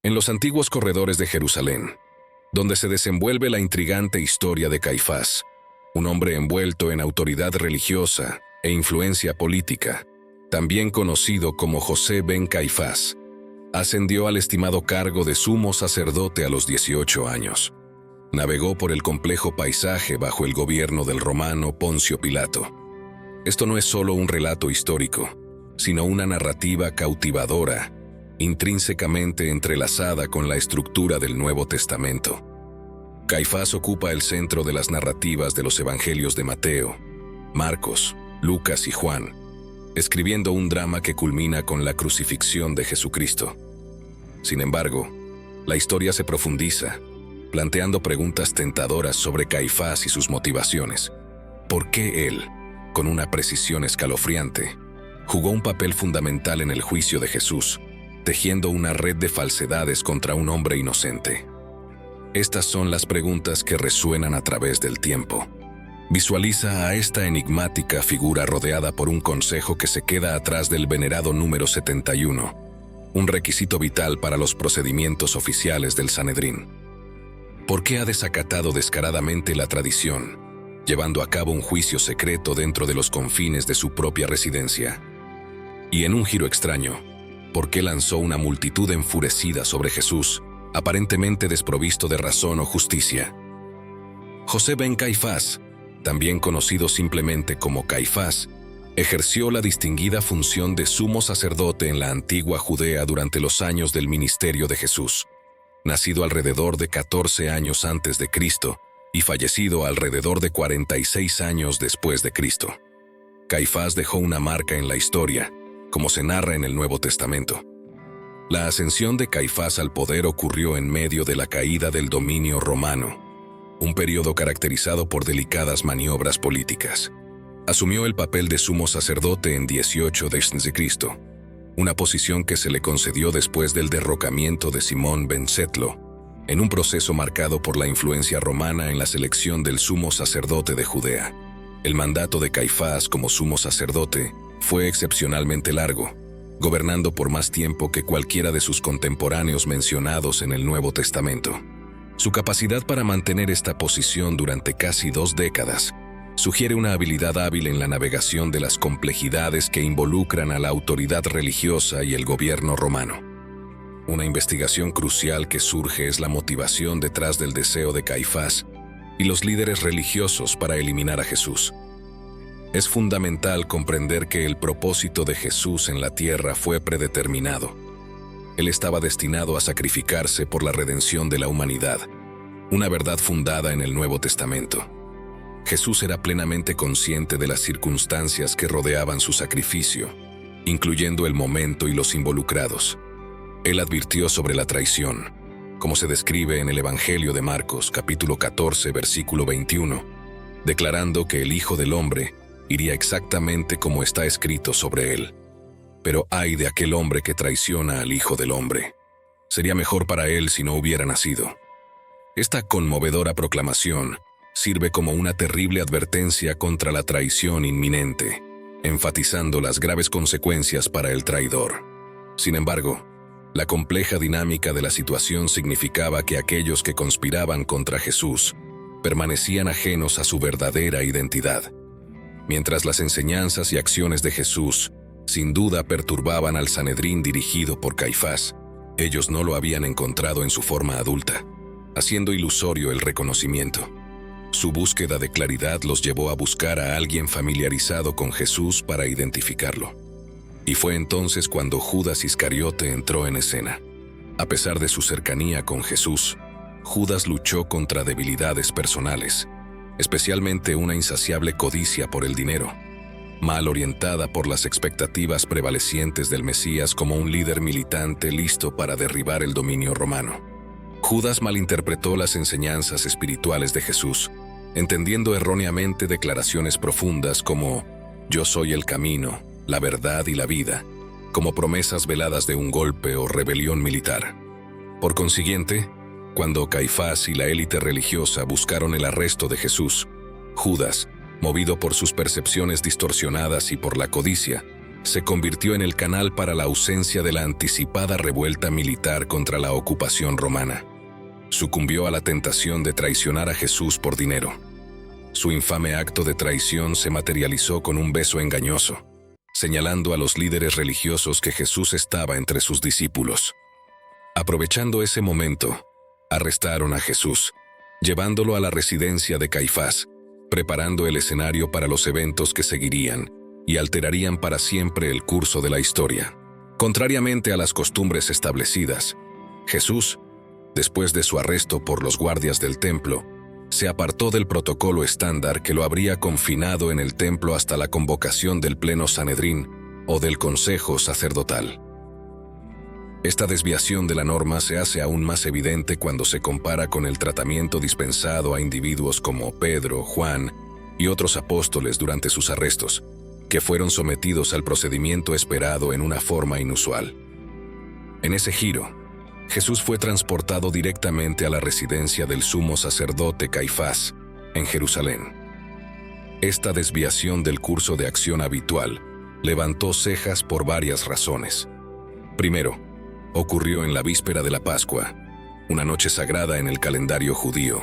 en los antiguos corredores de Jerusalén, donde se desenvuelve la intrigante historia de Caifás, un hombre envuelto en autoridad religiosa e influencia política, también conocido como José ben Caifás. Ascendió al estimado cargo de sumo sacerdote a los 18 años. Navegó por el complejo paisaje bajo el gobierno del romano Poncio Pilato. Esto no es solo un relato histórico, sino una narrativa cautivadora, intrínsecamente entrelazada con la estructura del Nuevo Testamento. Caifás ocupa el centro de las narrativas de los evangelios de Mateo, Marcos, Lucas y Juan, escribiendo un drama que culmina con la crucifixión de Jesucristo. Sin embargo, la historia se profundiza, planteando preguntas tentadoras sobre Caifás y sus motivaciones. ¿Por qué él, con una precisión escalofriante, jugó un papel fundamental en el juicio de Jesús, tejiendo una red de falsedades contra un hombre inocente? Estas son las preguntas que resuenan a través del tiempo. Visualiza a esta enigmática figura rodeada por un consejo que se queda atrás del venerado número 71, un requisito vital para los procedimientos oficiales del Sanedrín. ¿Por qué ha desacatado descaradamente la tradición, llevando a cabo un juicio secreto dentro de los confines de su propia residencia? Y en un giro extraño, ¿por qué lanzó una multitud enfurecida sobre Jesús, aparentemente desprovisto de razón o justicia? José ben Caifás, también conocido simplemente como Caifás, ejerció la distinguida función de sumo sacerdote en la antigua Judea durante los años del ministerio de Jesús. Nacido alrededor de 14 años antes de Cristo y fallecido alrededor de 46 años después de Cristo. Caifás dejó una marca en la historia, como se narra en el Nuevo Testamento. La ascensión de Caifás al poder ocurrió en medio de la caída del dominio romano, un periodo caracterizado por delicadas maniobras políticas. Asumió el papel de sumo sacerdote en 18 d.C., una posición que se le concedió después del derrocamiento de Simón ben Setlo, en un proceso marcado por la influencia romana en la selección del sumo sacerdote de Judea. El mandato de Caifás como sumo sacerdote fue excepcionalmente largo, gobernando por más tiempo que cualquiera de sus contemporáneos mencionados en el Nuevo Testamento. Su capacidad para mantener esta posición durante casi 2 décadas sugiere una habilidad hábil en la navegación de las complejidades que involucran a la autoridad religiosa y el gobierno romano. Una investigación crucial que surge es la motivación detrás del deseo de Caifás y los líderes religiosos para eliminar a Jesús. Es fundamental comprender que el propósito de Jesús en la tierra fue predeterminado. Él estaba destinado a sacrificarse por la redención de la humanidad, una verdad fundada en el Nuevo Testamento. Jesús era plenamente consciente de las circunstancias que rodeaban su sacrificio, incluyendo el momento y los involucrados. Él advirtió sobre la traición, como se describe en el Evangelio de Marcos, capítulo 14, versículo 21, declarando que el Hijo del Hombre iría exactamente como está escrito sobre él. Pero ay de aquel hombre que traiciona al Hijo del Hombre. Sería mejor para él si no hubiera nacido. Esta conmovedora proclamación sirve como una terrible advertencia contra la traición inminente, enfatizando las graves consecuencias para el traidor. Sin embargo, la compleja dinámica de la situación significaba que aquellos que conspiraban contra Jesús permanecían ajenos a su verdadera identidad. Mientras las enseñanzas y acciones de Jesús sin duda perturbaban al Sanedrín dirigido por Caifás, ellos no lo habían encontrado en su forma adulta, haciendo ilusorio el reconocimiento. Su búsqueda de claridad los llevó a buscar a alguien familiarizado con Jesús para identificarlo. Y fue entonces cuando Judas Iscariote entró en escena. A pesar de su cercanía con Jesús, Judas luchó contra debilidades personales, especialmente una insaciable codicia por el dinero, mal orientada por las expectativas prevalecientes del Mesías como un líder militante listo para derribar el dominio romano. Judas malinterpretó las enseñanzas espirituales de Jesús, entendiendo erróneamente declaraciones profundas como «Yo soy el camino, la verdad y la vida», como promesas veladas de un golpe o rebelión militar. Por consiguiente, cuando Caifás y la élite religiosa buscaron el arresto de Jesús, Judas, movido por sus percepciones distorsionadas y por la codicia, se convirtió en el canal para la ausencia de la anticipada revuelta militar contra la ocupación romana. Sucumbió a la tentación de traicionar a Jesús por dinero. Su infame acto de traición se materializó con un beso engañoso, señalando a los líderes religiosos que Jesús estaba entre sus discípulos. Aprovechando ese momento, arrestaron a Jesús, llevándolo a la residencia de Caifás, preparando el escenario para los eventos que seguirían y alterarían para siempre el curso de la historia. Contrariamente a las costumbres establecidas, Jesús, después de su arresto por los guardias del templo, se apartó del protocolo estándar que lo habría confinado en el templo hasta la convocación del Pleno Sanedrín o del Consejo Sacerdotal. Esta desviación de la norma se hace aún más evidente cuando se compara con el tratamiento dispensado a individuos como Pedro, Juan y otros apóstoles durante sus arrestos, que fueron sometidos al procedimiento esperado en una forma inusual. En ese giro, Jesús fue transportado directamente a la residencia del sumo sacerdote Caifás, en Jerusalén. Esta desviación del curso de acción habitual levantó cejas por varias razones. Primero, ocurrió en la víspera de la Pascua, una noche sagrada en el calendario judío,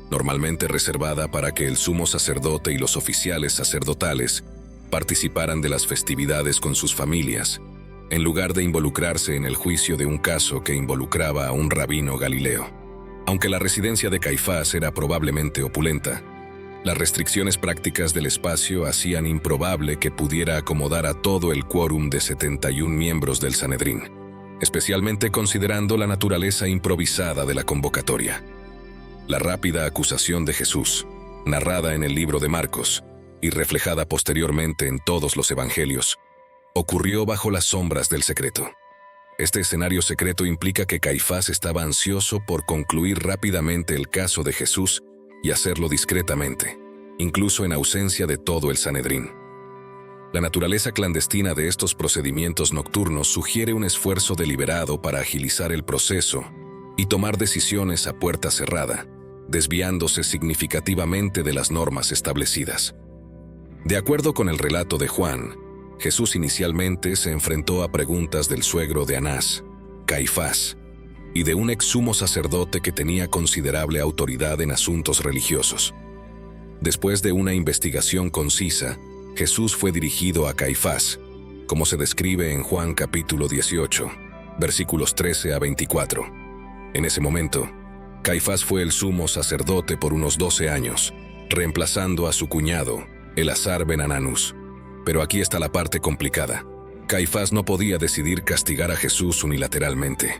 normalmente reservada para que el sumo sacerdote y los oficiales sacerdotales participaran de las festividades con sus familias, en lugar de involucrarse en el juicio de un caso que involucraba a un rabino galileo. Aunque la residencia de Caifás era probablemente opulenta, las restricciones prácticas del espacio hacían improbable que pudiera acomodar a todo el quórum de 71 miembros del Sanedrín, especialmente considerando la naturaleza improvisada de la convocatoria. La rápida acusación de Jesús, narrada en el libro de Marcos y reflejada posteriormente en todos los evangelios, ocurrió bajo las sombras del secreto. Este escenario secreto implica que Caifás estaba ansioso por concluir rápidamente el caso de Jesús y hacerlo discretamente, incluso en ausencia de todo el Sanedrín. La naturaleza clandestina de estos procedimientos nocturnos sugiere un esfuerzo deliberado para agilizar el proceso y tomar decisiones a puerta cerrada, desviándose significativamente de las normas establecidas. De acuerdo con el relato de Juan, Jesús inicialmente se enfrentó a preguntas del suegro de Anás, Caifás, y de un ex sumo sacerdote que tenía considerable autoridad en asuntos religiosos. Después de una investigación concisa, Jesús fue dirigido a Caifás, como se describe en Juan capítulo 18, versículos 13 a 24. En ese momento, Caifás fue el sumo sacerdote por unos 12 años, reemplazando a su cuñado, Eleazar ben Ananus. Pero aquí está la parte complicada. Caifás no podía decidir castigar a Jesús unilateralmente.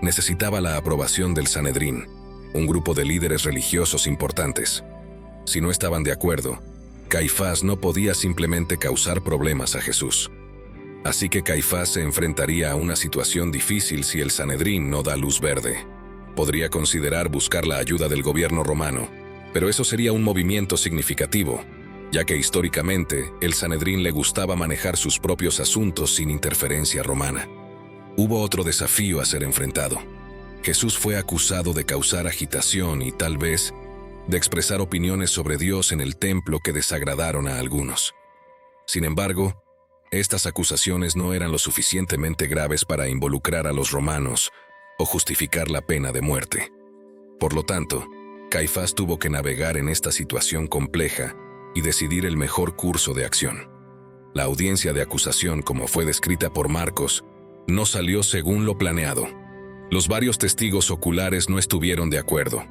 Necesitaba la aprobación del Sanedrín, un grupo de líderes religiosos importantes. Si no estaban de acuerdo, Caifás no podía simplemente causar problemas a Jesús. Así que Caifás se enfrentaría a una situación difícil si el Sanedrín no da luz verde. Podría considerar buscar la ayuda del gobierno romano, pero eso sería un movimiento significativo, ya que históricamente el Sanedrín le gustaba manejar sus propios asuntos sin interferencia romana. Hubo otro desafío a ser enfrentado. Jesús fue acusado de causar agitación y tal vez de expresar opiniones sobre Dios en el templo que desagradaron a algunos. Sin embargo, estas acusaciones no eran lo suficientemente graves para involucrar a los romanos o justificar la pena de muerte. Por lo tanto, Caifás tuvo que navegar en esta situación compleja y decidir el mejor curso de acción. La audiencia de acusación, como fue descrita por Marcos, no salió según lo planeado. Los varios testigos oculares no estuvieron de acuerdo.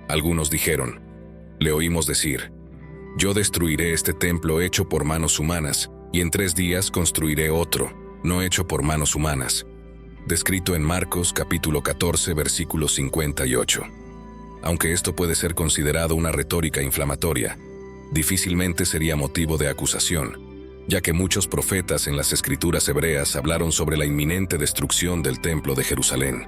Algunos dijeron, le oímos decir, yo destruiré este templo hecho por manos humanas y en 3 días construiré otro, no hecho por manos humanas. Descrito en Marcos capítulo 14, versículo 58. Aunque esto puede ser considerado una retórica inflamatoria, difícilmente sería motivo de acusación, ya que muchos profetas en las escrituras hebreas hablaron sobre la inminente destrucción del templo de Jerusalén.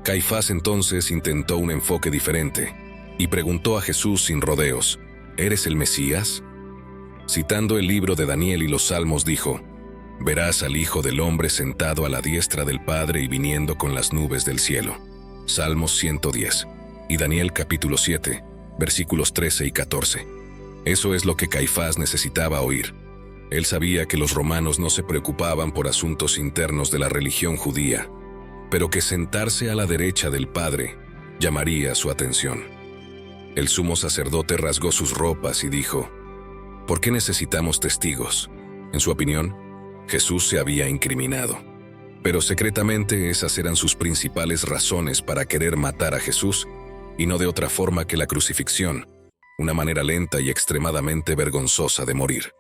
Caifás entonces intentó un enfoque diferente y preguntó a Jesús sin rodeos, ¿eres el Mesías? Citando el libro de Daniel y los Salmos dijo, verás al Hijo del Hombre sentado a la diestra del Padre y viniendo con las nubes del cielo. Salmos 110 y Daniel capítulo 7, versículos 13 y 14. Eso es lo que Caifás necesitaba oír. Él sabía que los romanos no se preocupaban por asuntos internos de la religión judía, pero que sentarse a la derecha del Padre llamaría su atención. El sumo sacerdote rasgó sus ropas y dijo: ¿Por qué necesitamos testigos? En su opinión, Jesús se había incriminado. Pero secretamente esas eran sus principales razones para querer matar a Jesús, y no de otra forma que la crucifixión, una manera lenta y extremadamente vergonzosa de morir.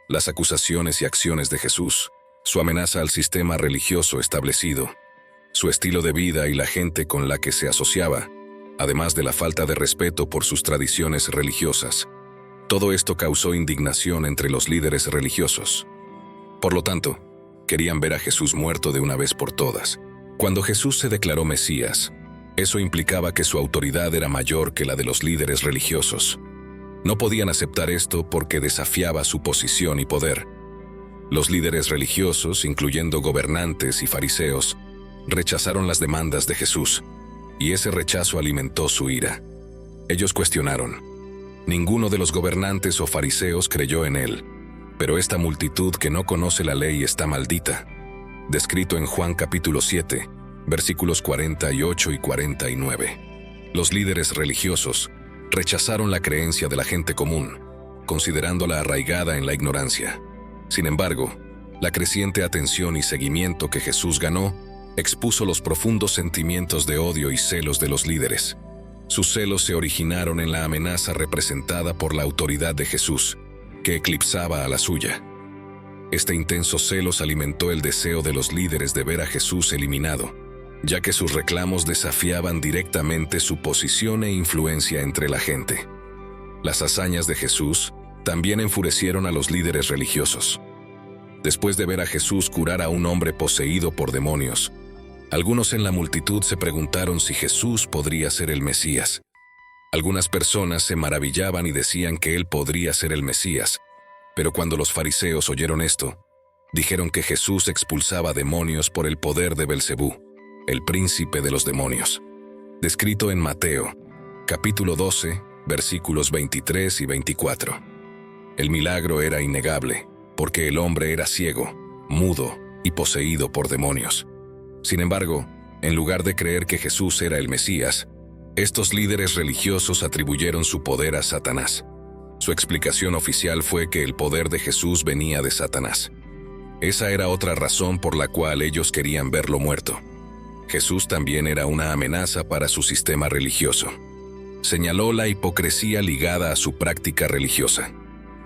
Las acusaciones y acciones de Jesús, su amenaza al sistema religioso establecido, su estilo de vida y la gente con la que se asociaba, además de la falta de respeto por sus tradiciones religiosas, todo esto causó indignación entre los líderes religiosos. Por lo tanto, querían ver a Jesús muerto de una vez por todas. Cuando Jesús se declaró Mesías, eso implicaba que su autoridad era mayor que la de los líderes religiosos. No podían aceptar esto porque desafiaba su posición y poder. Los líderes religiosos, incluyendo gobernantes y fariseos, rechazaron las demandas de Jesús, y ese rechazo alimentó su ira. Ellos cuestionaron. Ninguno de los gobernantes o fariseos creyó en él, pero esta multitud que no conoce la ley está maldita. Descrito en Juan capítulo 7, versículos 48 y 49. Los líderes religiosos rechazaron la creencia de la gente común, considerándola arraigada en la ignorancia. Sin embargo, la creciente atención y seguimiento que Jesús ganó expuso los profundos sentimientos de odio y celos de los líderes. Sus celos se originaron en la amenaza representada por la autoridad de Jesús, que eclipsaba a la suya. Este intenso celos alimentó el deseo de los líderes de ver a Jesús eliminado, ya que sus reclamos desafiaban directamente su posición e influencia entre la gente. Las hazañas de Jesús también enfurecieron a los líderes religiosos. Después de ver a Jesús curar a un hombre poseído por demonios, algunos en la multitud se preguntaron si Jesús podría ser el Mesías. Algunas personas se maravillaban y decían que él podría ser el Mesías, pero cuando los fariseos oyeron esto, dijeron que Jesús expulsaba demonios por el poder de Belcebú, el príncipe de los demonios. Descrito en Mateo, capítulo 12, versículos 23 y 24. El milagro era innegable, porque el hombre era ciego, mudo y poseído por demonios. Sin embargo, en lugar de creer que Jesús era el Mesías, estos líderes religiosos atribuyeron su poder a Satanás. Su explicación oficial fue que el poder de Jesús venía de Satanás. Esa era otra razón por la cual ellos querían verlo muerto. Jesús también era una amenaza para su sistema religioso. Señaló la hipocresía ligada a su práctica religiosa.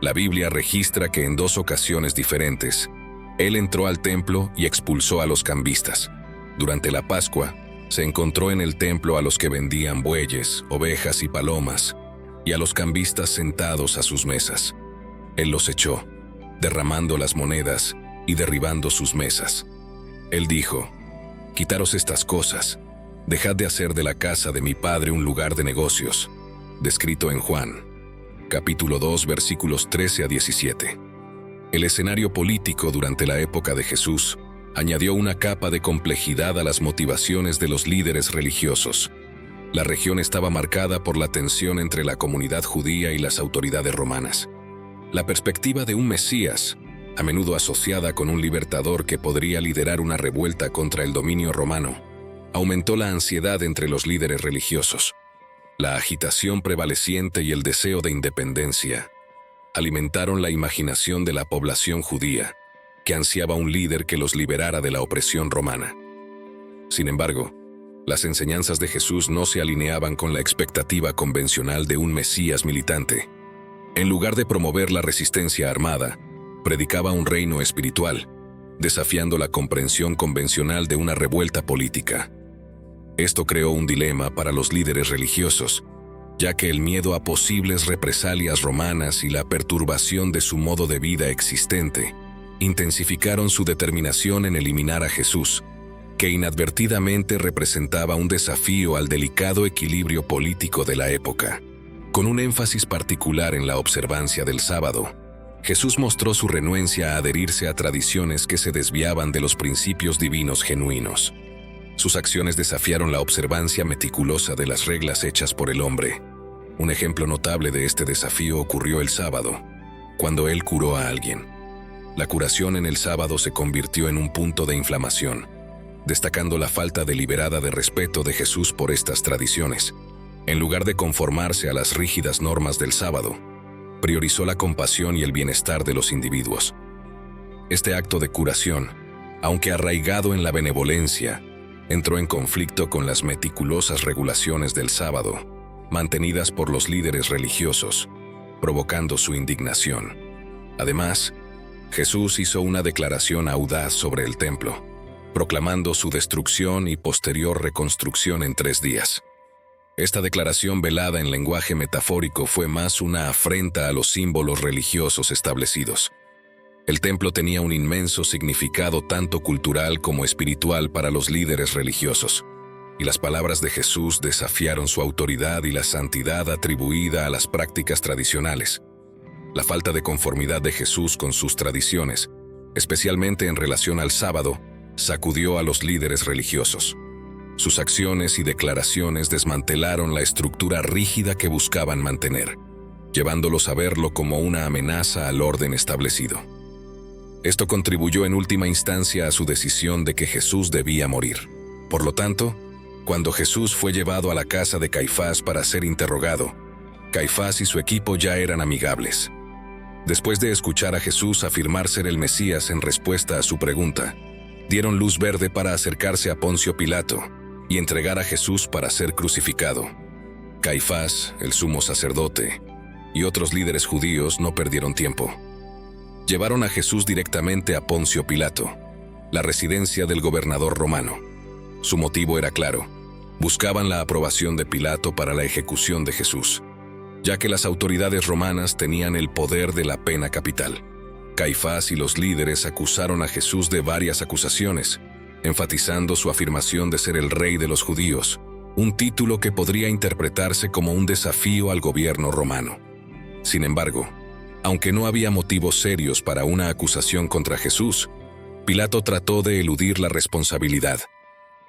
La Biblia registra que en 2 ocasiones diferentes, él entró al templo y expulsó a los cambistas. Durante la Pascua, se encontró en el templo a los que vendían bueyes, ovejas y palomas, y a los cambistas sentados a sus mesas. Él los echó, derramando las monedas y derribando sus mesas. Él dijo: «Quitaros estas cosas, dejad de hacer de la casa de mi padre un lugar de negocios». Descrito en Juan, capítulo 2, versículos 13 a 17. El escenario político durante la época de Jesús añadió una capa de complejidad a las motivaciones de los líderes religiosos. La región estaba marcada por la tensión entre la comunidad judía y las autoridades romanas. La perspectiva de un Mesías, a menudo asociada con un libertador que podría liderar una revuelta contra el dominio romano, aumentó la ansiedad entre los líderes religiosos. La agitación prevaleciente y el deseo de independencia alimentaron la imaginación de la población judía, que ansiaba un líder que los liberara de la opresión romana. Sin embargo, las enseñanzas de Jesús no se alineaban con la expectativa convencional de un Mesías militante. En lugar de promover la resistencia armada, predicaba un reino espiritual, desafiando la comprensión convencional de una revuelta política. Esto creó un dilema para los líderes religiosos, ya que el miedo a posibles represalias romanas y la perturbación de su modo de vida existente intensificaron su determinación en eliminar a Jesús, que inadvertidamente representaba un desafío al delicado equilibrio político de la época. Con un énfasis particular en la observancia del sábado, Jesús mostró su renuencia a adherirse a tradiciones que se desviaban de los principios divinos genuinos. Sus acciones desafiaron la observancia meticulosa de las reglas hechas por el hombre. Un ejemplo notable de este desafío ocurrió el sábado, cuando él curó a alguien. La curación en el sábado se convirtió en un punto de inflamación, destacando la falta deliberada de respeto de Jesús por estas tradiciones. En lugar de conformarse a las rígidas normas del sábado, priorizó la compasión y el bienestar de los individuos. Este acto de curación, aunque arraigado en la benevolencia, entró en conflicto con las meticulosas regulaciones del sábado, mantenidas por los líderes religiosos, provocando su indignación. Además, Jesús hizo una declaración audaz sobre el templo, proclamando su destrucción y posterior reconstrucción en 3 días. Esta declaración velada en lenguaje metafórico fue más una afrenta a los símbolos religiosos establecidos. El templo tenía un inmenso significado tanto cultural como espiritual para los líderes religiosos, y las palabras de Jesús desafiaron su autoridad y la santidad atribuida a las prácticas tradicionales. La falta de conformidad de Jesús con sus tradiciones, especialmente en relación al sábado, sacudió a los líderes religiosos. Sus acciones y declaraciones desmantelaron la estructura rígida que buscaban mantener, llevándolos a verlo como una amenaza al orden establecido. Esto contribuyó en última instancia a su decisión de que Jesús debía morir. Por lo tanto, cuando Jesús fue llevado a la casa de Caifás para ser interrogado, Caifás y su equipo ya eran amigables. Después de escuchar a Jesús afirmar ser el Mesías en respuesta a su pregunta, dieron luz verde para acercarse a Poncio Pilato y entregar a Jesús para ser crucificado. Caifás, el sumo sacerdote, y otros líderes judíos no perdieron tiempo. Llevaron a Jesús directamente a Poncio Pilato, la residencia del gobernador romano. Su motivo era claro: buscaban la aprobación de Pilato para la ejecución de Jesús, ya que las autoridades romanas tenían el poder de la pena capital. Caifás y los líderes acusaron a Jesús de varias acusaciones, enfatizando su afirmación de ser el rey de los judíos, un título que podría interpretarse como un desafío al gobierno romano. Sin embargo, aunque no había motivos serios para una acusación contra Jesús, Pilato trató de eludir la responsabilidad,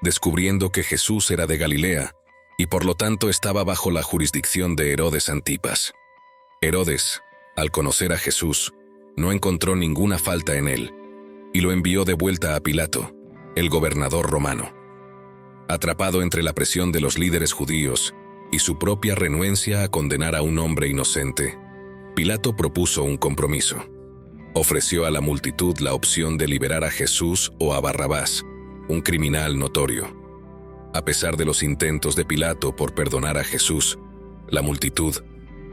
descubriendo que Jesús era de Galilea y por lo tanto estaba bajo la jurisdicción de Herodes Antipas. Herodes, al conocer a Jesús, no encontró ninguna falta en él y lo envió de vuelta a Pilato, el gobernador romano. Atrapado entre la presión de los líderes judíos y su propia renuencia a condenar a un hombre inocente, Pilato propuso un compromiso. Ofreció a la multitud la opción de liberar a Jesús o a Barrabás, un criminal notorio. A pesar de los intentos de Pilato por perdonar a Jesús, la multitud,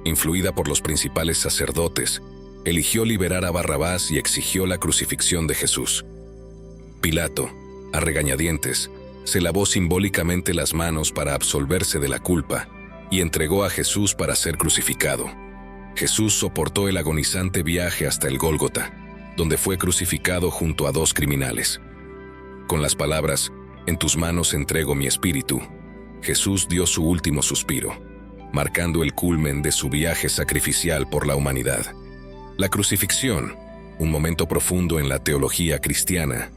influida por los principales sacerdotes, eligió liberar a Barrabás y exigió la crucifixión de Jesús. Pilato, a regañadientes, se lavó simbólicamente las manos para absolverse de la culpa y entregó a Jesús para ser crucificado. Jesús soportó el agonizante viaje hasta el Gólgota, donde fue crucificado junto a 2 criminales. Con las palabras: «En tus manos entrego mi espíritu», Jesús dio su último suspiro, marcando el culmen de su viaje sacrificial por la humanidad. La crucifixión, un momento profundo en la teología cristiana,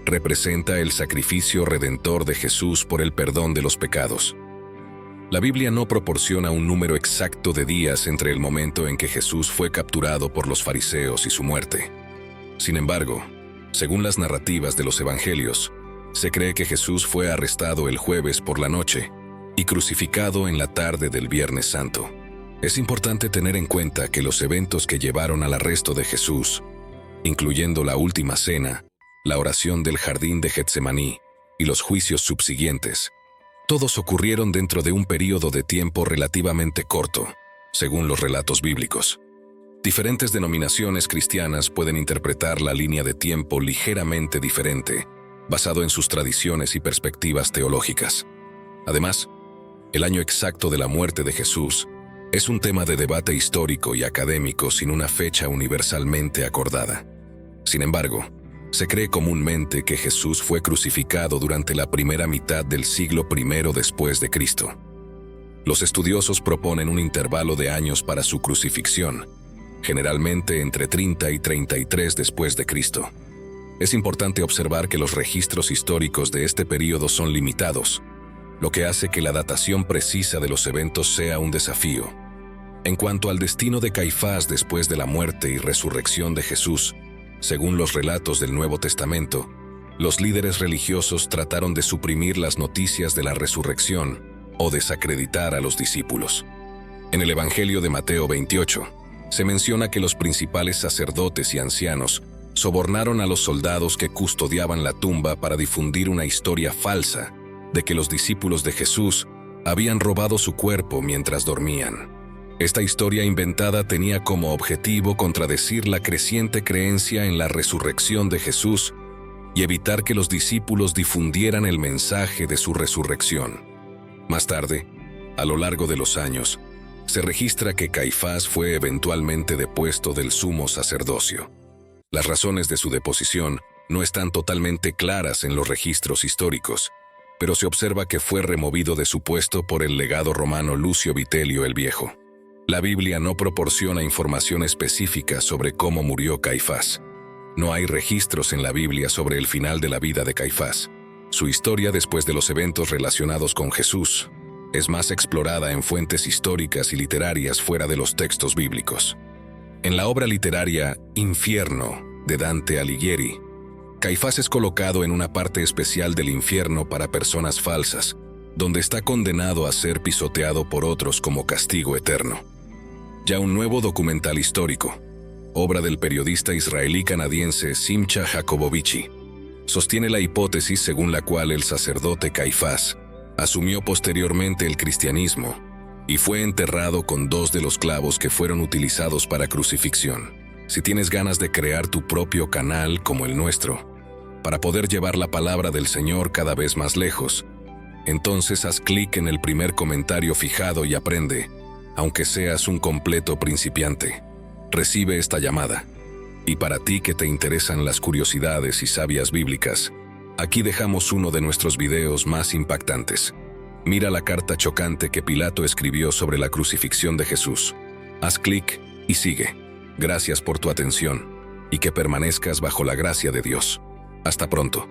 representa el sacrificio redentor de Jesús por el perdón de los pecados. La Biblia no proporciona un número exacto de días entre el momento en que Jesús fue capturado por los fariseos y su muerte. Sin embargo, según las narrativas de los evangelios, se cree que Jesús fue arrestado el jueves por la noche y crucificado en la tarde del Viernes Santo. Es importante tener en cuenta que los eventos que llevaron al arresto de Jesús, incluyendo la última cena, la oración del jardín de Getsemaní y los juicios subsiguientes, todos ocurrieron dentro de un período de tiempo relativamente corto, según los relatos bíblicos. Diferentes denominaciones cristianas pueden interpretar la línea de tiempo ligeramente diferente, basado en sus tradiciones y perspectivas teológicas. Además, el año exacto de la muerte de Jesús es un tema de debate histórico y académico sin una fecha universalmente acordada. Sin embargo, se cree comúnmente que Jesús fue crucificado durante la primera mitad del siglo I después de Cristo. Los estudiosos proponen un intervalo de años para su crucifixión, generalmente entre 30 y 33 después de Cristo. Es importante observar que los registros históricos de este período son limitados, lo que hace que la datación precisa de los eventos sea un desafío. En cuanto al destino de Caifás después de la muerte y resurrección de Jesús, Según los relatos del Nuevo Testamento, los líderes religiosos trataron de suprimir las noticias de la resurrección o desacreditar a los discípulos. En el Evangelio de Mateo 28, se menciona que los principales sacerdotes y ancianos sobornaron a los soldados que custodiaban la tumba para difundir una historia falsa de que los discípulos de Jesús habían robado su cuerpo mientras dormían. Esta historia inventada tenía como objetivo contradecir la creciente creencia en la resurrección de Jesús y evitar que los discípulos difundieran el mensaje de su resurrección. Más tarde, a lo largo de los años, se registra que Caifás fue eventualmente depuesto del sumo sacerdocio. Las razones de su deposición no están totalmente claras en los registros históricos, pero se observa que fue removido de su puesto por el legado romano Lucio Vitelio el Viejo. La Biblia no proporciona información específica sobre cómo murió Caifás. No hay registros en la Biblia sobre el final de la vida de Caifás. Su historia después de los eventos relacionados con Jesús es más explorada en fuentes históricas y literarias fuera de los textos bíblicos. En la obra literaria Infierno, de Dante Alighieri, Caifás es colocado en una parte especial del infierno para personas falsas, donde está condenado a ser pisoteado por otros como castigo eterno. Ya un nuevo documental histórico, obra del periodista israelí-canadiense Simcha Jacobovici, sostiene la hipótesis según la cual el sacerdote Caifás asumió posteriormente el cristianismo y fue enterrado con 2 de los clavos que fueron utilizados para crucifixión. Si tienes ganas de crear tu propio canal como el nuestro, para poder llevar la palabra del Señor cada vez más lejos, entonces haz clic en el primer comentario fijado y aprende, aunque seas un completo principiante. Recibe esta llamada. Y para ti que te interesan las curiosidades y sabias bíblicas, aquí dejamos uno de nuestros videos más impactantes. Mira la carta chocante que Pilato escribió sobre la crucifixión de Jesús. Haz clic y sigue. Gracias por tu atención y que permanezcas bajo la gracia de Dios. Hasta pronto.